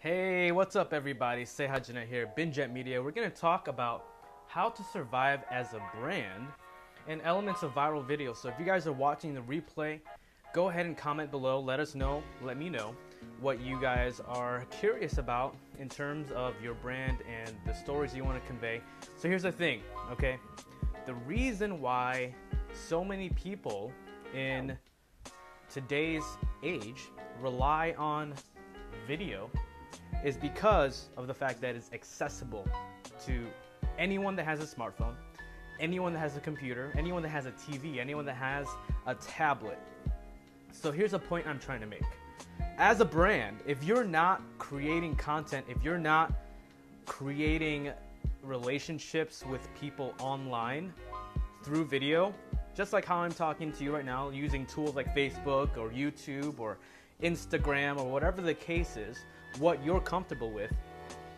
Hey, what's up everybody? Sehajana here, Binjet Media. We're going to talk about how to survive as a brand and elements of viral videos. So if you guys are watching the replay, go ahead and comment below. Let me know what you guys are curious about in terms of your brand and the stories you want to convey. So here's the thing, okay? The reason why so many people in today's age rely on video is because of the fact that it's accessible to anyone that has a smartphone, anyone that has a computer, anyone that has a TV, anyone that has a tablet. So here's a point I'm trying to make. As a brand, if you're not creating content, if you're not creating relationships with people online through video, just like how I'm talking to you right now, using tools like Facebook or YouTube or Instagram or whatever the case is, what you're comfortable with,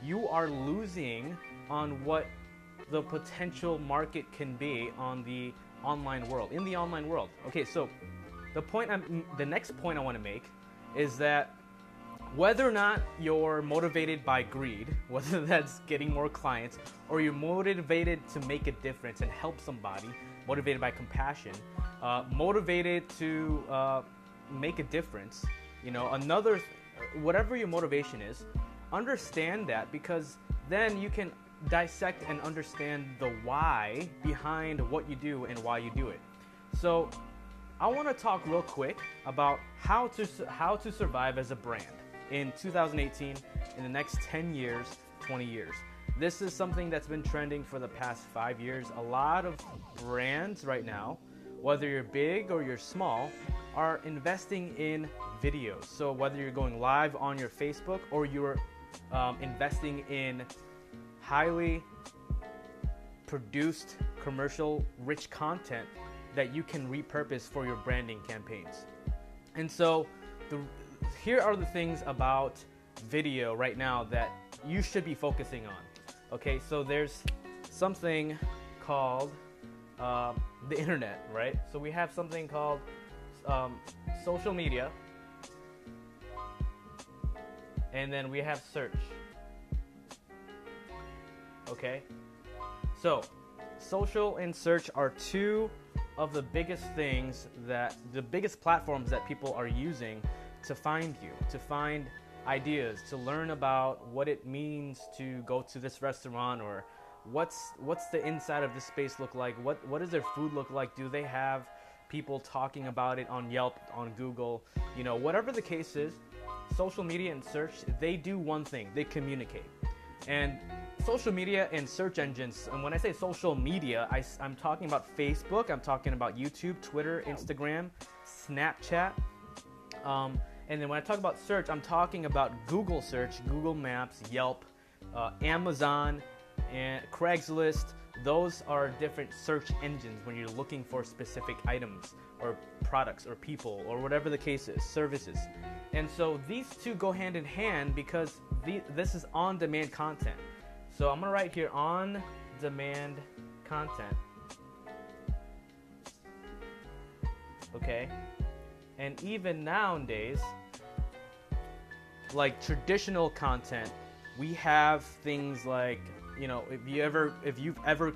you are losing on what the potential market can be on the online world, in the online world. Okay, so the next point I want to make is that whether or not you're motivated by greed, whether that's getting more clients, or you're motivated to make a difference and help somebody, motivated by compassion, motivated to make a difference, whatever your motivation is, understand that, because then you can dissect and understand the why behind what you do and why you do it. So I want to talk real quick about how to survive as a brand in 2018, in the next 10 years, 20 years. This is something that's been trending for the past 5 years. A lot of brands right now, whether you're big or you're small, are investing in videos. So whether you're going live on your Facebook or you're investing in highly produced commercial rich content that you can repurpose for your branding campaigns. And so here are the things about video right now that you should be focusing on. Okay, so there's something called the internet, right? So we have something called social media, and then we have search. Okay, so social and search are two of the biggest things, the biggest platforms that people are using to find you, to find ideas, to learn about what it means to go to this restaurant, or what's the inside of this space look like, what does their food look like, do they have people talking about it on Yelp, on Google, whatever the case is. Social media and search, they do one thing: they communicate. And social media and search engines, and when I say social media, I'm talking about Facebook, I'm talking about YouTube, Twitter, Instagram, Snapchat, and then when I talk about search, I'm talking about Google search, Google Maps, Yelp, Amazon, and Craigslist. Those are different search engines when you're looking for specific items or products or people or whatever the case is, services. And so these two go hand in hand because this is on-demand content. So I'm going to write here on-demand content. Okay? And even nowadays, like traditional content, we have things like, if you've ever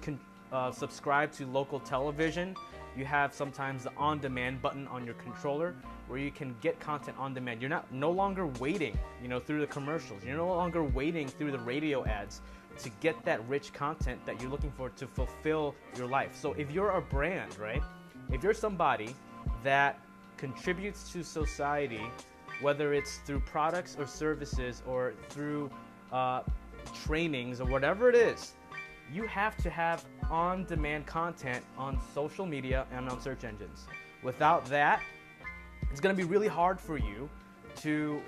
subscribed to local television, you have sometimes the on-demand button on your controller where you can get content on demand. You're no longer waiting, through the commercials. You're no longer waiting through the radio ads to get that rich content that you're looking for to fulfill your life. So if you're a brand, right? If you're somebody that contributes to society, whether it's through products or services or through trainings or whatever it is, you have to have on-demand content on social media and on search engines. Without that, it's going to be really hard for you to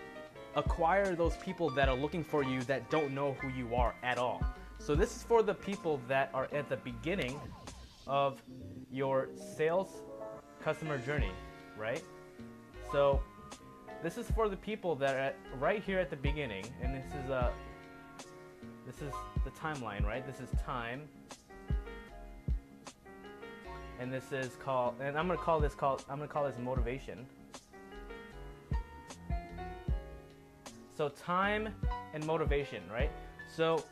acquire those people that are looking for you that don't know who you are at all. So this is for the people that are at the beginning of your sales customer journey, right? So this is for the people that are right here at the beginning, and this is the timeline, right? This is time, and this is called, and I'm gonna call this motivation. So time and motivation, right? So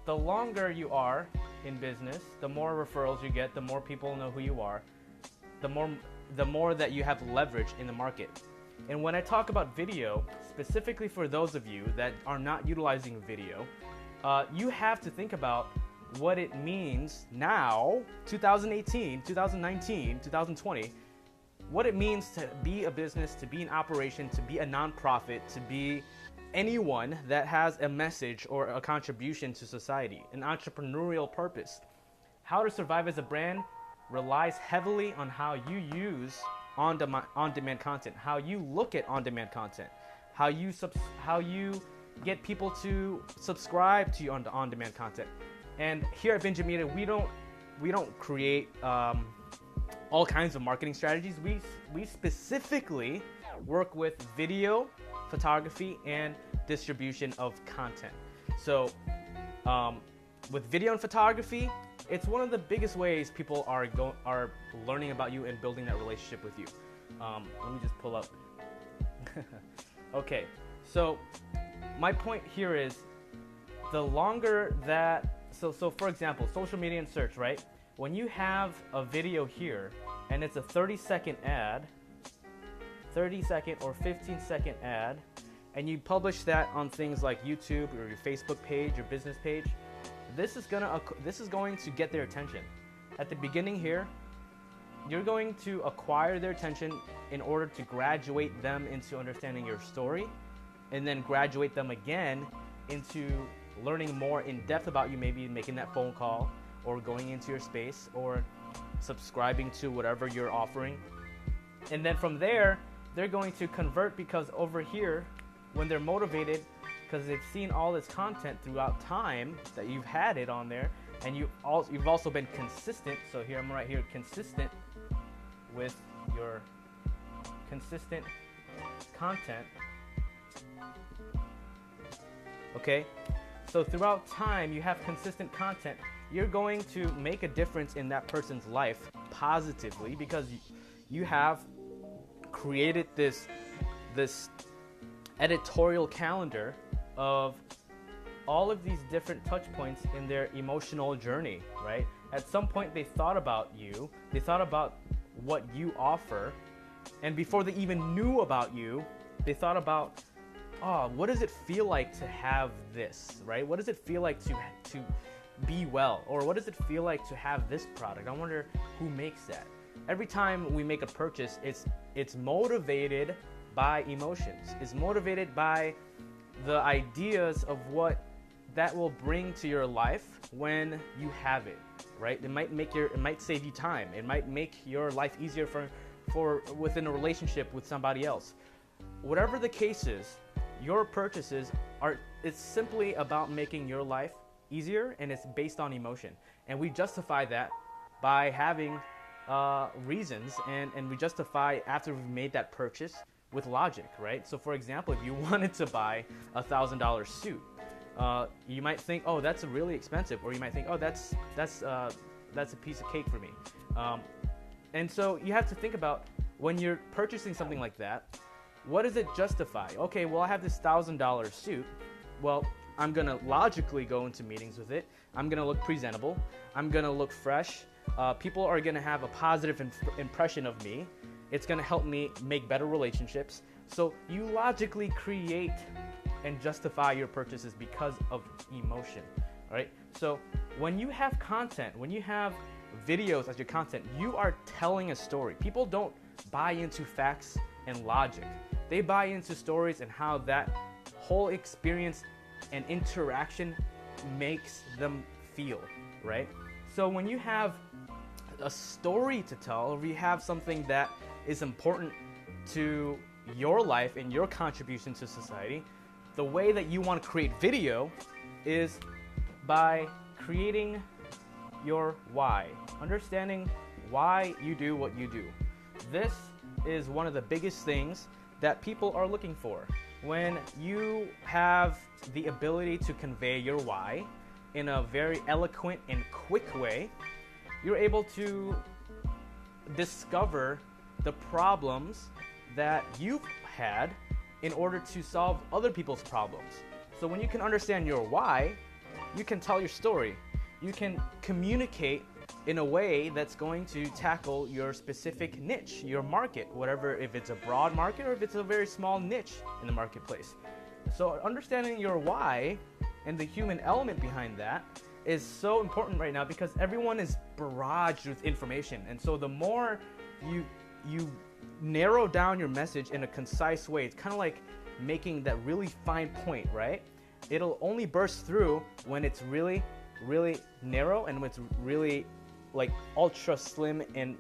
the longer you are in business, the more referrals you get, the more people know who you are, the more that you have leverage in the market. And when I talk about video, specifically for those of you that are not utilizing video, you have to think about what it means now, 2018, 2019, 2020, what it means to be a business, to be an operation, to be a nonprofit, to be anyone that has a message or a contribution to society, an entrepreneurial purpose. How to survive as a brand relies heavily on how you use on-demand content, how you look at on-demand content, how you get people to subscribe to you on-demand content. And here at Binjet Media, we don't create all kinds of marketing strategies. We specifically work with video, photography, and distribution of content. So with video and photography, it's one of the biggest ways people are learning about you and building that relationship with you. Let me just pull up. Okay, so my point here is the longer that, so for example, social media and search, right? When you have a video here and it's a 30-second ad, 30-second or 15-second ad, and you publish that on things like YouTube or your Facebook page, your business page, this is going to get their attention. At the beginning here, you're going to acquire their attention in order to graduate them into understanding your story, and then graduate them again into learning more in depth about you, maybe making that phone call or going into your space or subscribing to whatever you're offering. And then from there, they're going to convert, because over here, when they're motivated, because they've seen all this content throughout time that you've had it on there, and you've also been consistent. So here, I'm right here, consistent with your consistent content. Okay, so throughout time, you have consistent content. You're going to make a difference in that person's life positively, because you have created this editorial calendar of all of these different touch points in their emotional journey, right? At some point, they thought about you, they thought about what you offer, and before they even knew about you, they thought about, oh, what does it feel like to have this, right? What does it feel like to be well? Or what does it feel like to have this product? I wonder who makes that. Every time we make a purchase, it's motivated by emotions. It's motivated by the ideas of what that will bring to your life when you have it, right? It might save you time. It might make your life easier for within a relationship with somebody else. Whatever the case is, your purchases it's simply about making your life easier, and it's based on emotion. And we justify that by having reasons, and we justify after we've made that purchase with logic, right? So for example, if you wanted to buy a $1,000 suit, you might think, oh, that's really expensive, or you might think, oh, that's a piece of cake for me. And so you have to think about, when you're purchasing something like that, what does it justify? Okay, well, I have this $1,000 suit. Well, I'm gonna logically go into meetings with it. I'm gonna look presentable. I'm gonna look fresh. People are gonna have a positive impression of me. It's gonna help me make better relationships. So you logically create and justify your purchases because of emotion, all right? So when you have content, when you have videos as your content, you are telling a story. People don't buy into facts and logic. They buy into stories and how that whole experience and interaction makes them feel, right? So when you have a story to tell, or you have something that is important to your life and your contribution to society, the way that you want to create video is by creating your why, understanding why you do what you do. This is one of the biggest things that people are looking for. When you have the ability to convey your why in a very eloquent and quick way, you're able to discover the problems that you've had in order to solve other people's problems. So when you can understand your why, you can tell your story. You can communicate in a way that's going to tackle your specific niche, your market, whatever, if it's a broad market or if it's a very small niche in the marketplace. So understanding your why and the human element behind that is so important right now, because everyone is barraged with information. And so the more you narrow down your message in a concise way, it's kind of like making that really fine point, right? It'll only burst through when it's really, really narrow and when it's really like ultra slim and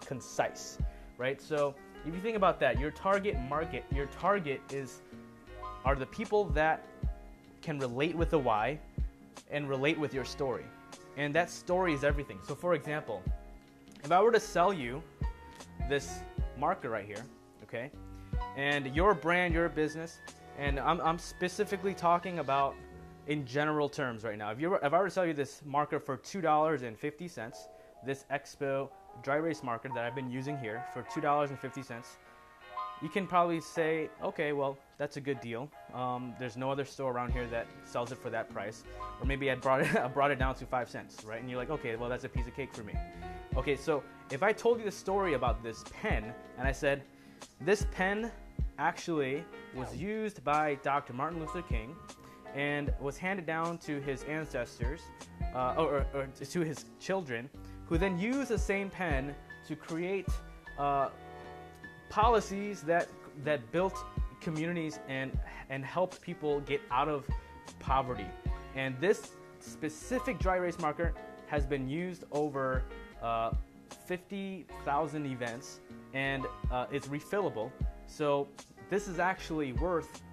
concise, right? So if you think about that, your target market, your target are the people that can relate with the why and relate with your story. And that story is everything. So for example, if I were to sell you this marker right here, okay, and your brand, your business, and I'm specifically talking about in general terms right now. If I were to sell you this marker for $2.50, this Expo dry erase marker that I've been using here for $2.50, you can probably say, okay, well, that's a good deal. There's no other store around here that sells it for that price. Or maybe I brought it down to 5 cents, right? And you're like, okay, well, that's a piece of cake for me. Okay, so if I told you the story about this pen, and I said, this pen actually was used by Dr. Martin Luther King and was handed down to his ancestors, or to his children, who then used the same pen to create policies that built communities and helped people get out of poverty. And this specific dry erase marker has been used over 50,000 events, and it's refillable. So this is actually worth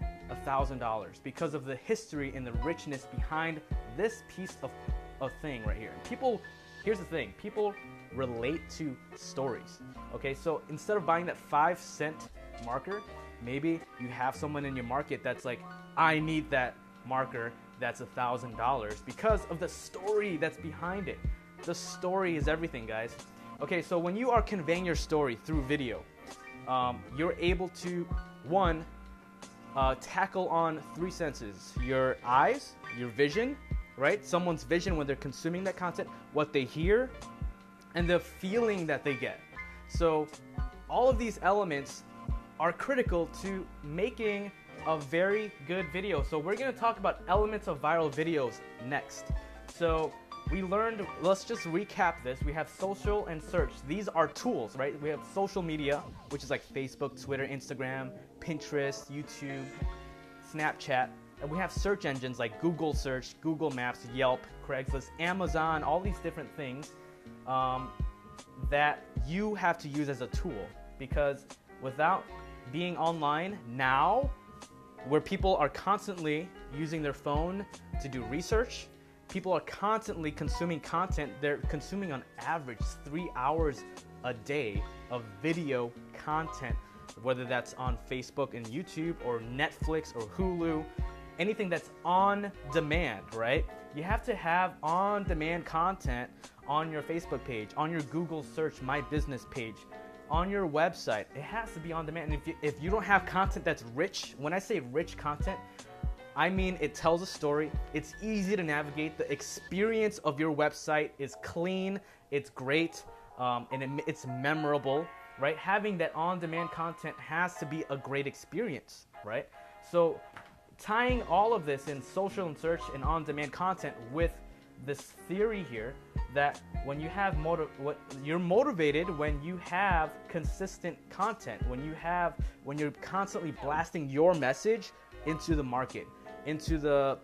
$1,000 because of the history and the richness behind this piece of thing right here. Here's the thing, people relate to stories. Okay, so instead of buying that 5-cent marker, maybe you have someone in your market that's like, I need that marker that's $1,000 because of the story that's behind it. The story is everything, guys. Okay, so when you are conveying your story through video, you're able to, one, tackle on 3 senses: your eyes, your vision, right? Someone's vision when they're consuming that content, what they hear, and the feeling that they get. So all of these elements are critical to making a very good video. So we're going to talk about elements of viral videos next. So we learned, let's just recap this. We have social and search. These are tools, right? We have social media, which is like Facebook, Twitter, Instagram, Pinterest, YouTube, Snapchat. And we have search engines like Google Search, Google Maps, Yelp, Craigslist, Amazon, all these different things that you have to use as a tool. Because without being online now, where people are constantly using their phone to do research, people are constantly consuming content. They're consuming on average 3 hours a day of video content, whether that's on Facebook and YouTube or Netflix or Hulu, anything that's on demand, right? You have to have on-demand content on your Facebook page, on your Google search My Business page, on your website. It has to be on demand. And if you don't have content that's rich, when I say rich content, I mean it tells a story, it's easy to navigate, the experience of your website is clean, it's great, and it's memorable, right? Having that on-demand content has to be a great experience, right? So tying all of this in social and search and on-demand content with this theory here that when you have you're motivated when you have consistent content, when you're constantly blasting your message into the market,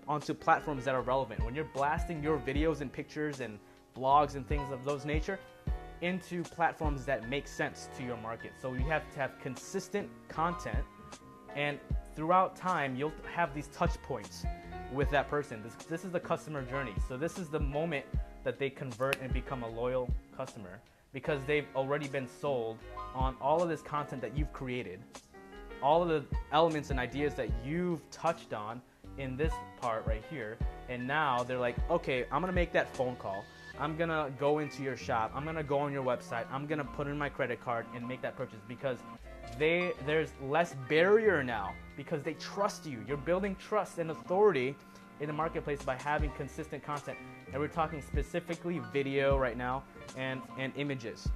onto platforms that are relevant, when you're blasting your videos and pictures and blogs and things of those nature into platforms that make sense to your market. So you have to have consistent content, and throughout time you'll have these touch points with that person. This is the customer journey. So this is the moment that they convert and become a loyal customer, because they've already been sold on all of this content that you've created, all of the elements and ideas that you've touched on in this part right here. And now they're like, okay, I'm gonna make that phone call, I'm gonna go into your shop, I'm gonna go on your website, I'm gonna put in my credit card and make that purchase, because there's less barrier now because they trust you. You're building trust and authority in the marketplace by having consistent content. And we're talking specifically video right now and images.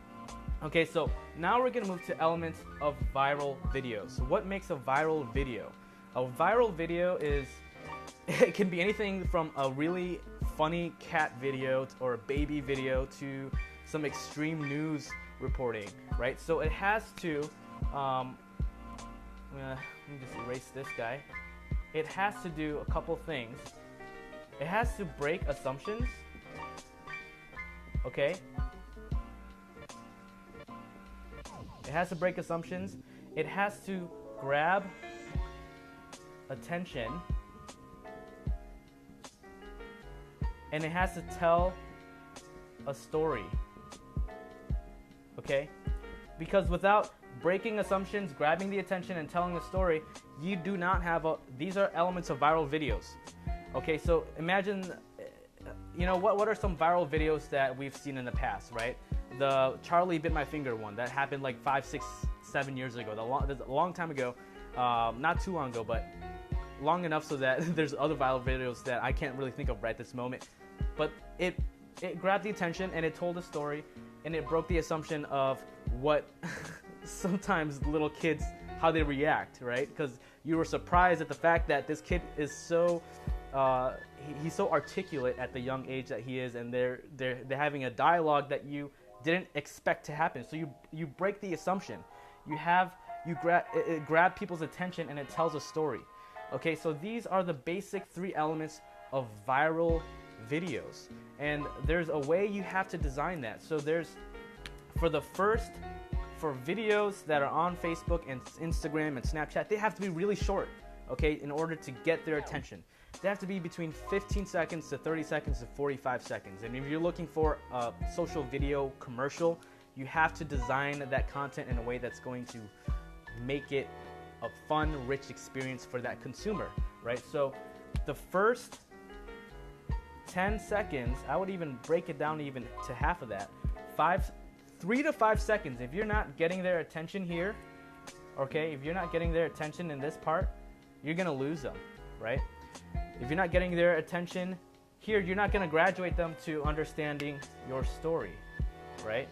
Okay, so now we're gonna move to elements of viral videos. So what makes a viral video? A viral video is, it can be anything from a really funny cat video or a baby video to some extreme news reporting, right? So it has to, let me just erase this guy. It has to do a couple things. It has to break assumptions, okay? It has to break assumptions. It has to grab attention. And it has to tell a story, okay? Because without breaking assumptions, grabbing the attention, and telling a story, you do not have these are elements of viral videos. Okay, so imagine, what are some viral videos that we've seen in the past, right? The Charlie bit my finger one, that happened like 5, 6, 7 years ago, a long time ago, not too long ago, but long enough so that there's other viral videos that I can't really think of right this moment. But it grabbed the attention and it told a story and it broke the assumption of what sometimes little kids, how they react, right? Because you were surprised at the fact that this kid is so he's so articulate at the young age that he is, and they're having a dialogue that you didn't expect to happen. So you break the assumption. It grab people's attention and it tells a story. Okay, so these are the basic 3 elements of viral videos, and there's a way you have to design that. So for videos that are on Facebook and Instagram and Snapchat, they have to be really short, okay, in order to get their attention. They have to be between 15 seconds to 30 seconds to 45 seconds. And if you're looking for a social video commercial, you have to design that content in a way that's going to make it a fun, rich experience for that consumer, right? So the first 10 seconds, I would even break it down even to half of that. 3 to 5 seconds, if you're not getting their attention here, okay, if you're not getting their attention in this part, you're gonna lose them, right? If you're not getting their attention here, you're not gonna graduate them to understanding your story, right?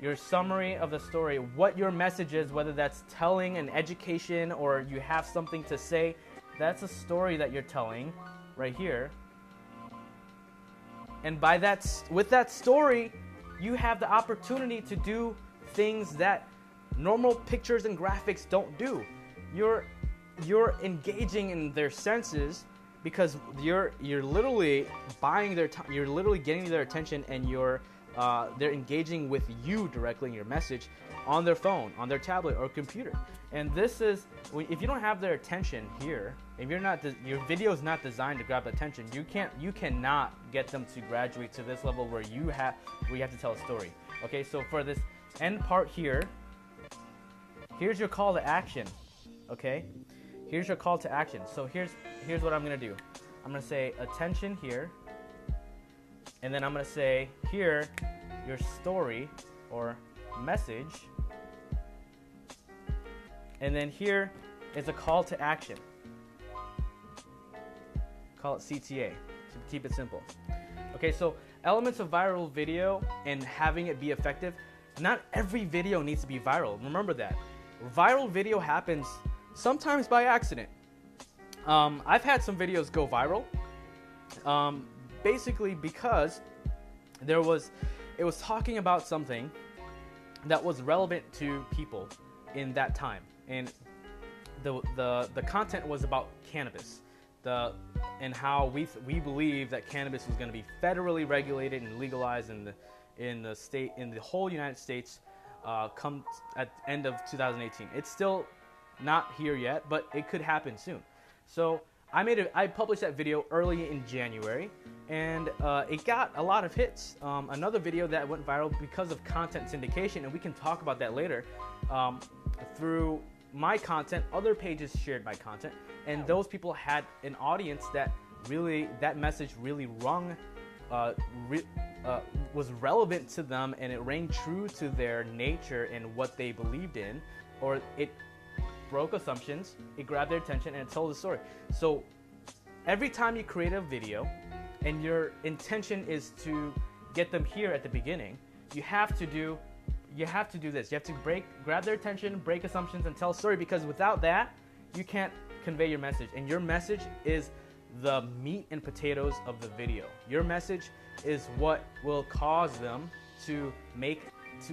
Your summary of the story, what your message is, whether that's telling an education or you have something to say, that's a story that you're telling right here. And with that story, you have the opportunity to do things that normal pictures and graphics don't do. You're engaging in their senses because you're literally buying you're literally getting their attention, and they're engaging with you directly in your message on their phone, on their tablet or computer. And this is, if you don't have their attention here, if your video is not designed to grab attention, you cannot get them to graduate to this level where you have to tell a story. Okay, so for this end part here, here's your call to action. Okay, here's your call to action. So here's what I'm gonna do. I'm gonna say attention here, and then I'm gonna say here your story or message, and then here is a call to action. Call it CTA to keep it simple. Okay, so elements of viral video and having it be effective. Not every video needs to be viral. Remember that. Viral video happens sometimes by accident. I've had some videos go viral, basically because it was talking about something that was relevant to people in that time, and the content was about cannabis, and how we believe that cannabis was going to be federally regulated and legalized in the whole United States come at the end of 2018. It's still not here yet, but it could happen soon. So I published that video early in January, and it got a lot of hits. Another video that went viral because of content syndication, and we can talk about that later, through my content, other pages shared my content, and those people had an audience that message really was relevant to them, and it rang true to their nature and what they believed in, or it broke assumptions, it grabbed their attention, and it told the story. So every time you create a video and your intention is to get them here at the beginning, you have to do this. You have to grab their attention, break assumptions, and tell a story, because without that, you can't convey your message. And your message is the meat and potatoes of the video. Your message is what will cause them to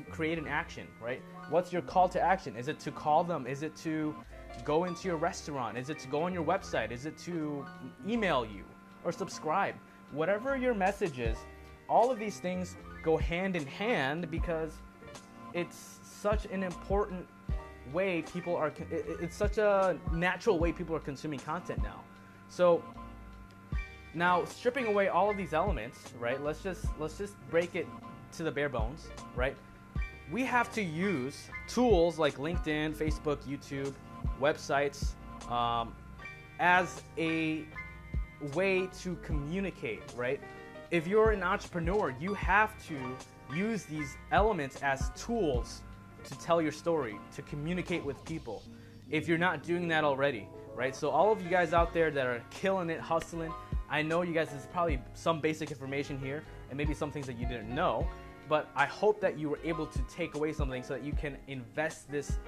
create an action, right? What's your call to action? Is it to call them? Is it to go into your restaurant? Is it to go on your website? Is it to email you or subscribe? Whatever your message is, all of these things go hand in hand, because it's such an important way it's such a natural way people are consuming content now. So now, stripping away all of these elements, right? Let's just break it to the bare bones, right? We have to use tools like LinkedIn, Facebook, YouTube, websites, as a way to communicate, right? If you're an entrepreneur, you have to use these elements as tools to tell your story, to communicate with people, if you're not doing that already, right? So all of you guys out there that are killing it, hustling, I know you guys, there's probably some basic information here and maybe some things that you didn't know, but I hope that you were able to take away something so that you can invest this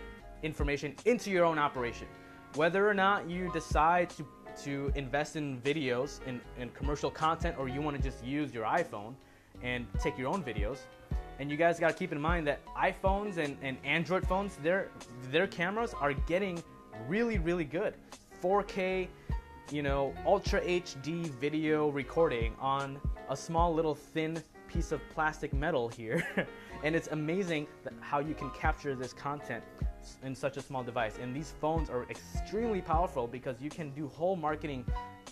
information into your own operation. Whether or not you decide to invest in videos, in commercial content, or you want to just use your iPhone and take your own videos. And you guys got to keep in mind that iPhones and Android phones, their cameras are getting really, really good. 4K, Ultra HD video recording on a small little thin piece of plastic metal here. And it's amazing how you can capture this content in such a small device. And these phones are extremely powerful because you can do whole marketing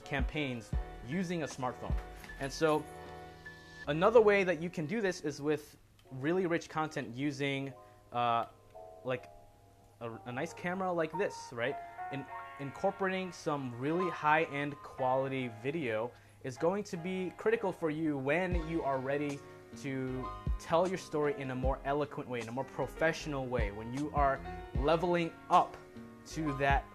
campaigns using a smartphone. And so another way that you can do this is with really rich content using like a nice camera like this, right? Incorporating some really high-end quality video is going to be critical for you when you are ready to tell your story in a more eloquent way, in a more professional way, when you are leveling up to that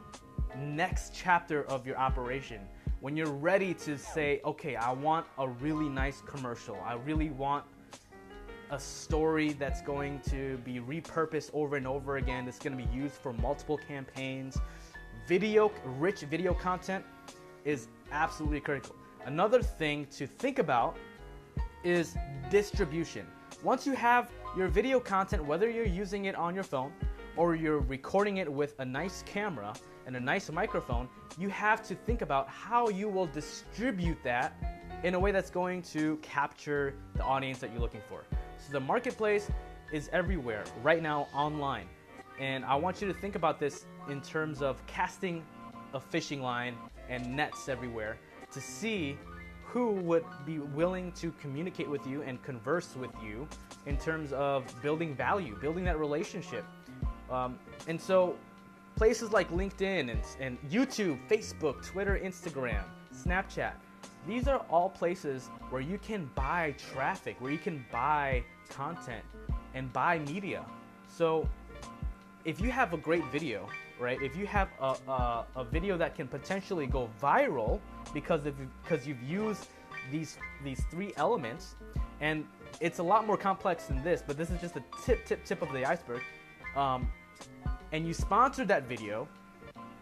next chapter of your operation, when you're ready to say, okay, I want a really nice commercial, I really want a story that's going to be repurposed over and over again, that's going to be used for multiple campaigns. Rich video content is absolutely critical. Another thing to think about is distribution. Once you have your video content, whether you're using it on your phone or you're recording it with a nice camera and a nice microphone, you have to think about how you will distribute that in a way that's going to capture the audience that you're looking for. So the marketplace is everywhere right now online. And I want you to think about this in terms of casting a fishing line and nets everywhere to see who would be willing to communicate with you and converse with you in terms of building value, building that relationship. And so places like LinkedIn and YouTube, Facebook, Twitter, Instagram, Snapchat, these are all places where you can buy traffic, where you can buy content and buy media. So if you have a great video, right? If you have a video that can potentially go viral because you've used these three elements, and it's a lot more complex than this, but this is just a tip of the iceberg. And you sponsored that video,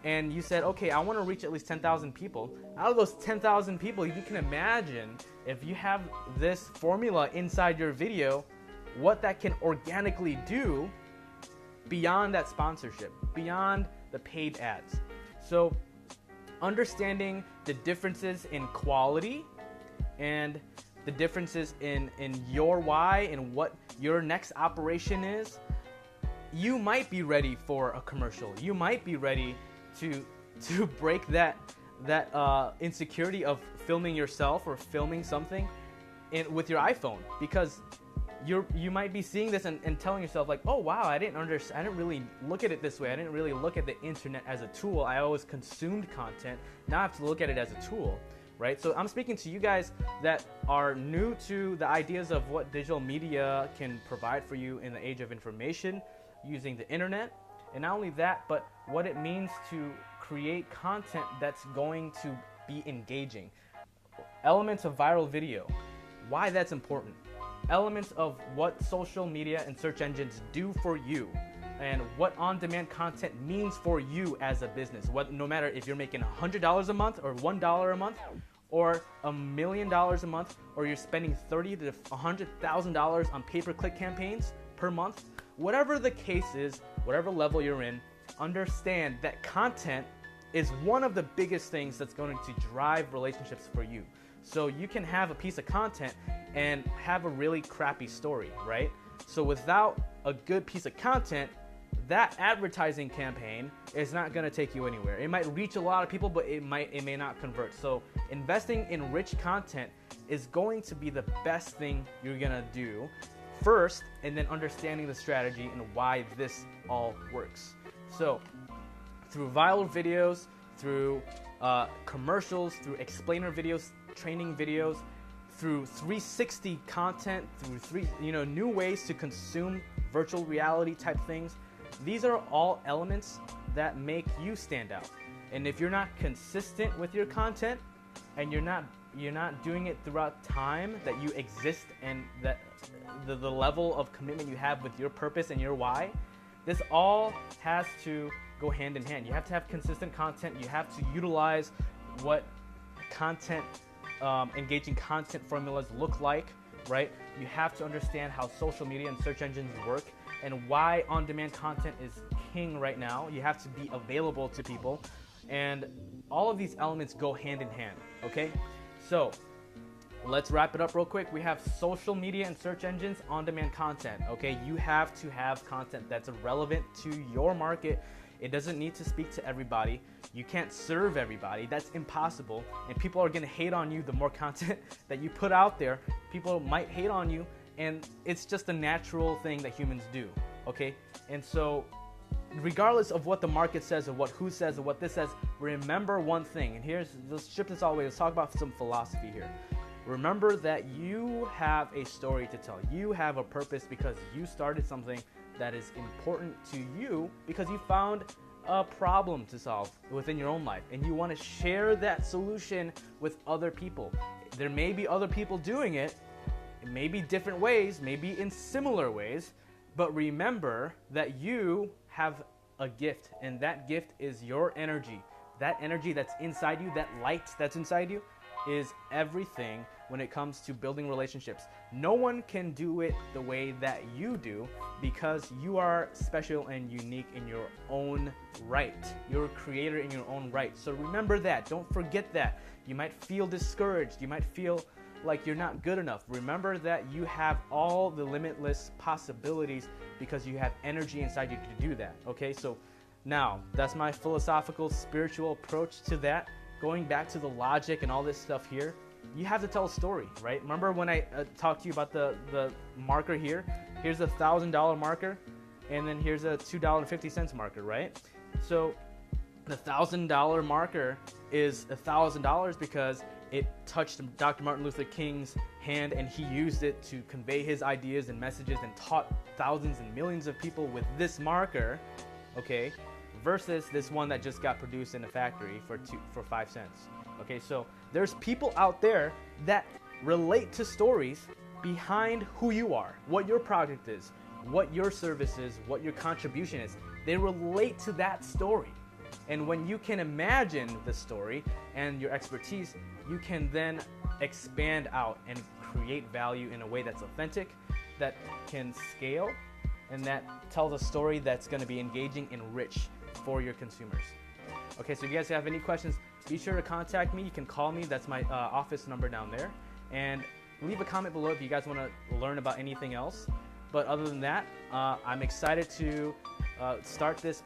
and you said, okay, I want to reach at least 10,000 people. Out of those 10,000 people, you can imagine if you have this formula inside your video, what that can organically do beyond that sponsorship, beyond the paid ads. So understanding the differences in quality and the differences in your why and what your next operation is, you might be ready for a commercial. You might be ready to break that insecurity of filming yourself or filming something with your iPhone, because you might be seeing this and telling yourself like, oh wow, I didn't really look at it this way. I didn't really look at the internet as a tool. I always consumed content. Now I have to look at it as a tool, right? So I'm speaking to you guys that are new to the ideas of what digital media can provide for you in the age of information, using the internet. And not only that, but what it means to create content that's going to be engaging. Elements of viral video, why that's important. Elements of what social media and search engines do for you, and what on-demand content means for you as a business. No matter if you're making $100 a month or $1 a month or $1 million a month, or you're spending $30,000 to $100,000 on pay-per-click campaigns per month, whatever the case is, whatever level you're in, understand that content is one of the biggest things that's going to drive relationships for you. So you can have a piece of content and have a really crappy story, right? So without a good piece of content, that advertising campaign is not going to take you anywhere. It might reach a lot of people, but it may not convert. So investing in rich content is going to be the best thing you're going to do first, and then understanding the strategy and why this all works. So through viral videos, through commercials, through explainer videos, training videos, through 360 content, through new ways to consume virtual reality type things. These are all elements that make you stand out. And if you're not consistent with your content, and you're not doing it throughout time that you exist, and that the level of commitment you have with your purpose and your why, this all has to go hand in hand. You have to have consistent content. You have to utilize what content, engaging content formulas look like, right? You have to understand how social media and search engines work and why on-demand content is king right now. You have to be available to people, and all of these elements go hand in hand, okay? So let's wrap it up real quick. We have social media and search engines, on-demand content, okay? You have to have content that's relevant to your market. It doesn't need to speak to everybody. You can't serve everybody. That's impossible. And people are going to hate on you the more content that you put out there. People might hate on you, and it's just a natural thing that humans do, okay? And so regardless of what the market says or what who says or what this says, remember one thing. And let's strip this all the way. Let's talk about some philosophy here. Remember that you have a story to tell. You have a purpose because you started something that is important to you because you found a problem to solve within your own life, and you want to share that solution with other people. There may be other people doing it. It may be different ways, maybe in similar ways, but remember that you have a gift, and that gift is your energy. That energy that's inside you, that light that's inside you, is everything when it comes to building relationships. No one can do it the way that you do because you are special and unique in your own right. You're a creator in your own right. So remember that. Don't forget that. You might feel discouraged. You might feel like you're not good enough. Remember that you have all the limitless possibilities because you have energy inside you to do that. Okay, so now that's my philosophical, spiritual approach to that. Going back to the logic and all this stuff here, you have to tell a story, right? Remember when I talked to you about the marker here? Here's a $1,000 marker, and then here's a $2.50 marker, right? So the $1,000 marker is $1,000 because it touched Dr. Martin Luther King's hand, and he used it to convey his ideas and messages and taught thousands and millions of people with this marker, okay, versus this one that just got produced in a factory for 5 cents. Okay, so there's people out there that relate to stories behind who you are, what your product is, what your service is, what your contribution is. They relate to that story. And when you can imagine the story and your expertise, you can then expand out and create value in a way that's authentic, that can scale, and that tells a story that's going to be engaging and rich for your consumers. Okay, so if you guys have any questions, be sure to contact me. You can call me. That's my office number down there. And leave a comment below if you guys want to learn about anything else. But other than that, I'm excited to start this,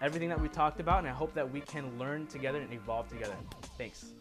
everything that we talked about, and I hope that we can learn together and evolve together. Thanks.